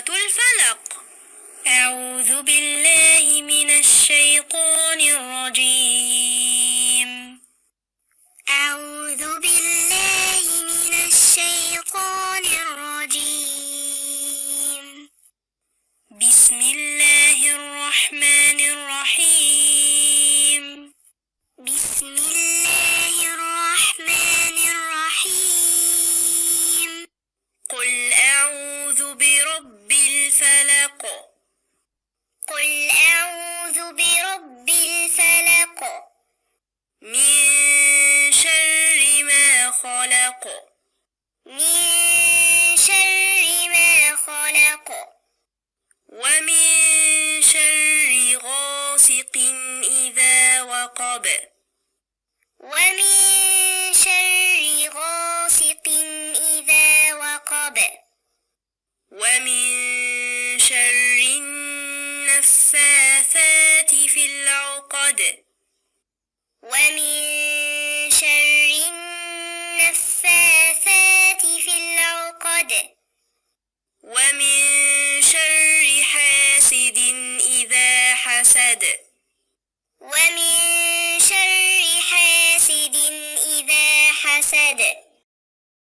سورة الفلق. أعوذ بالله من الشيطان الرجيم. أعوذ بالله من الشيطان الرجيم. بسم الله الرحمن الرحيم. بسم الله الرحمن الرحيم. قل أعوذ برب الفلق. قل أعوذ برب الفلق من شر ما خلق. من شر ما خلق ومن شر غاسق إذا وقب. ومن شر غاسق إذا وقب ومن شر النفاثات في العقد. ومن شر النفاثات في العقد ومن شر حاسد إذا حسد. ومن شر حاسد إذا حسد.